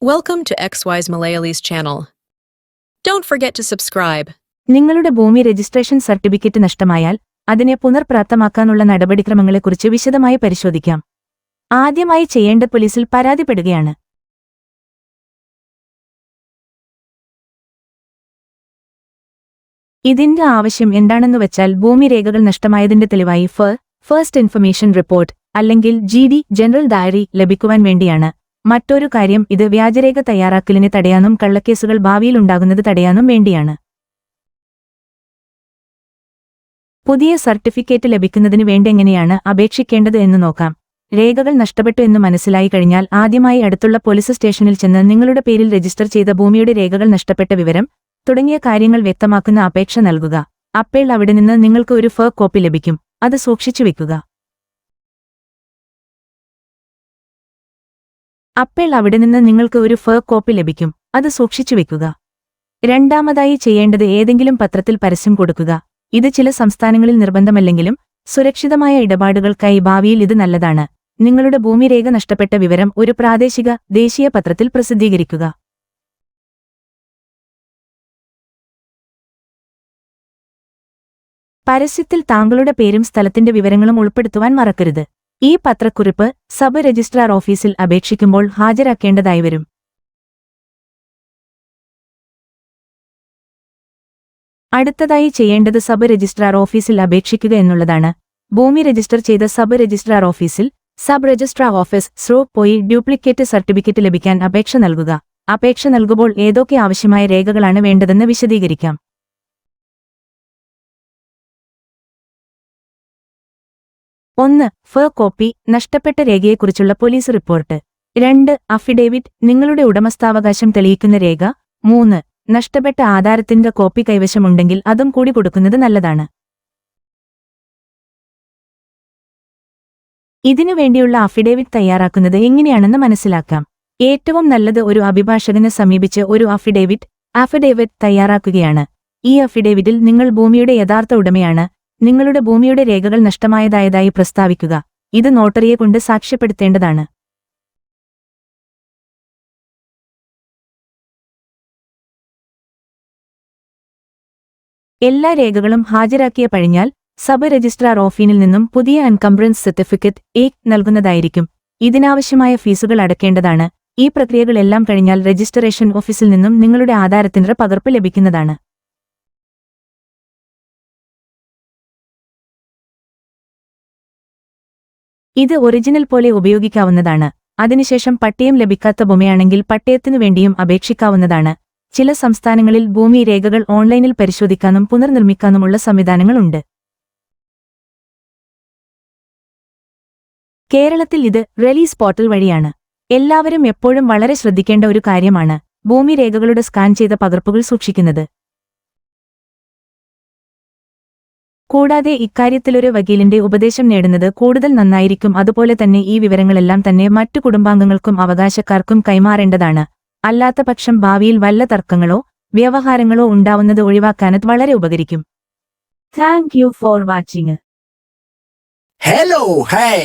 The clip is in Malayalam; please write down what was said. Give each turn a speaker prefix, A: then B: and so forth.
A: Welcome to XY's Malayali's channel. Don't forget to subscribe.
B: നിങ്ങളുടെ ഭൂമി രജിസ്ട്രേഷൻ സർട്ടിഫിക്കറ്റ് നഷ്ടമായാൽ അതിനെ പുനർപ്രാപ്തമാക്കാനുള്ള നടപടിക്രമങ്ങളെക്കുറിച്ച് വിശദമായി പരിശോധിക്കാം. ആദ്യമായി ചെയ്യേണ്ടത് പോലീസിൽ പരാതിപ്പെടുകയാണ്. ഇതിന്റെ ആവശ്യം എന്താണെന്ന് വെച്ചാൽ ഭൂമി രേഖകൾ നഷ്ടമായതിന്റെ തെളിവായി ഫസ്റ്റ് ഇൻഫർമേഷൻ റിപ്പോർട്ട് അല്ലെങ്കിൽ GD ജനറൽ ഡയറി ലഭിക്കുവാൻ വേണ്ടിയാണ്. മറ്റൊരു കാര്യം ഇത് വ്യാജരേഖ തയ്യാറാക്കലിനെ തടയാനും കള്ളക്കേസുകൾ ഭാവിയിൽ ഉണ്ടാകുന്നത് തടയാനും വേണ്ടിയാണ്. പുതിയ സർട്ടിഫിക്കറ്റ് ലഭിക്കുന്നതിന് വേണ്ടി എങ്ങനെയാണ് അപേക്ഷിക്കേണ്ടത് എന്ന് നോക്കാം. രേഖകൾ നഷ്ടപ്പെട്ടു എന്ന് മനസ്സിലായി കഴിഞ്ഞാൽ ആദ്യമായി അടുത്തുള്ള പോലീസ് സ്റ്റേഷനിൽ ചെന്ന് നിങ്ങളുടെ പേരിൽ രജിസ്റ്റർ ചെയ്ത ഭൂമിയുടെ രേഖകൾ നഷ്ടപ്പെട്ട വിവരം തുടങ്ങിയ കാര്യങ്ങൾ വ്യക്തമാക്കുന്ന അപേക്ഷ നൽകുക. അപ്പോൾ അവിടെ നിന്ന് നിങ്ങൾക്ക് ഒരു കോപ്പി ലഭിക്കും. അത് സൂക്ഷിച്ചു വെക്കുക. രണ്ടാമതായി ചെയ്യേണ്ടത് ഏതെങ്കിലും പത്രത്തിൽ പരസ്യം കൊടുക്കുക. ഇത് ചില സംസ്ഥാനങ്ങളിൽ നിർബന്ധമല്ലെങ്കിലും സുരക്ഷിതമായ ഇടപാടുകൾക്കായി ഭാവിയിൽ ഇത് നല്ലതാണ്. നിങ്ങളുടെ ഭൂമിരേഖ നഷ്ടപ്പെട്ട വിവരം ഒരു പ്രാദേശിക ദേശീയ പത്രത്തിൽ പ്രസിദ്ധീകരിക്കുക. പരസ്യത്തിൽ താങ്കളുടെ പേരും സ്ഥലത്തിന്റെ വിവരങ്ങളും ഉൾപ്പെടുത്തുവാൻ മറക്കരുത്. ഈ പത്രക്കുറിപ്പ് സബ് രജിസ്ട്രാർ ഓഫീസിൽ അപേക്ഷിക്കുമ്പോൾ ഹാജരാക്കേണ്ടതായി വരും. അടുത്തതായി ചെയ്യേണ്ടത് സബ് രജിസ്ട്രാർ ഓഫീസിൽ അപേക്ഷിക്കുക എന്നുള്ളതാണ്. ഭൂമി രജിസ്റ്റർ ചെയ്ത സബ് രജിസ്ട്രാർ ഓഫീസിൽ സബ് രജിസ്ട്രാർ ഓഫീസ് പോയി ഡ്യൂപ്ലിക്കേറ്റ് സർട്ടിഫിക്കറ്റ് ലഭിക്കാൻ അപേക്ഷ നൽകുക. അപേക്ഷ നൽകുമ്പോൾ ഏതൊക്കെ ആവശ്യമായ രേഖകളാണ് വേണ്ടതെന്ന് വിശദീകരിക്കാം. 1. കോപ്പി നഷ്ടപ്പെട്ട രേഖയെക്കുറിച്ചുള്ള പോലീസ് റിപ്പോർട്ട്. 2. അഫിഡേവിറ്റ് നിങ്ങളുടെ ഉടമസ്ഥാവകാശം തെളിയിക്കുന്ന രേഖ. 3. നഷ്ടപ്പെട്ട ആധാരത്തിന്റെ കോപ്പി കൈവശമുണ്ടെങ്കിൽ അതും കൂടി കൊടുക്കുന്നത് നല്ലതാണ്. ഇതിനുവേണ്ടിയുള്ള അഫിഡേവിറ്റ് തയ്യാറാക്കുന്നത് എങ്ങനെയാണെന്ന് മനസ്സിലാക്കാം. ഏറ്റവും നല്ലത് ഒരു അഭിഭാഷകനെ സമീപിച്ച് ഒരു അഫിഡേവിറ്റ് തയ്യാറാക്കുകയാണ്. ഈ അഫിഡേവിറ്റിൽ നിങ്ങൾ ഭൂമിയുടെ യഥാർത്ഥ ഉടമയാണ്, നിങ്ങളുടെ ഭൂമിയുടെ രേഖകൾ നഷ്ടമായതായതായി പ്രസ്താവിക്കുക. ഇത് നോട്ടറിയെ കൊണ്ട് സാക്ഷ്യപ്പെടുത്തേണ്ടതാണ്. എല്ലാ രേഖകളും ഹാജരാക്കിയ കഴിഞ്ഞാൽ സബ് രജിസ്ട്രാർ ഓഫീസിൽ നിന്നും പുതിയ എൻകംബ്രൻസ് സർട്ടിഫിക്കറ്റ് നൽകുന്നതായിരിക്കും. ഇതിനാവശ്യമായ ഫീസുകൾ അടയ്ക്കേണ്ടതാണ്. ഈ പ്രക്രിയകളെല്ലാം കഴിഞ്ഞാൽ രജിസ്ട്രേഷൻ ഓഫീസിൽ നിന്നും നിങ്ങളുടെ ആധാരത്തിന്റെ പകർപ്പ് ലഭിക്കുന്നതാണ്. ഇത് ഒറിജിനൽ പോലെ ഉപയോഗിക്കാവുന്നതാണ്. അതിനുശേഷം പട്ടയം ലഭിക്കാത്ത ഭൂമിയാണെങ്കിൽ പട്ടയത്തിനു വേണ്ടിയും അപേക്ഷിക്കാവുന്നതാണ്. ചില സംസ്ഥാനങ്ങളിൽ ഭൂമി രേഖകൾ ഓൺലൈനിൽ പരിശോധിക്കാനും പുനർനിർമ്മിക്കാനുമുള്ള സംവിധാനങ്ങളുണ്ട്. കേരളത്തിൽ ഇത് റിലീസ് പോർട്ടൽ വഴിയാണ്. എല്ലാവരും എപ്പോഴും വളരെ ശ്രദ്ധിക്കേണ്ട ഒരു കാര്യമാണ് ഭൂമി രേഖകളുടെ സ്കാൻ ചെയ്ത പകർപ്പുകൾ സൂക്ഷിക്കുന്നത്. കൂടാതെ ഇക്കാര്യത്തിലൊരു വക്കീലിന്റെ ഉപദേശം നേടുന്നത് കൂടുതൽ നന്നായിരിക്കും. അതുപോലെ തന്നെ ഈ വിവരങ്ങളെല്ലാം തന്നെ മറ്റു കുടുംബാംഗങ്ങൾക്കും അവകാശക്കാർക്കും കൈമാറേണ്ടതാണ്. അല്ലാത്തപക്ഷം ഭാവിയിൽ വല്ല തർക്കങ്ങളോ വ്യവഹാരങ്ങളോ ഉണ്ടാവുന്നത് ഒഴിവാക്കാനത് വളരെ ഉപകരിക്കും. Thank you for watching.
C: Hello, hey!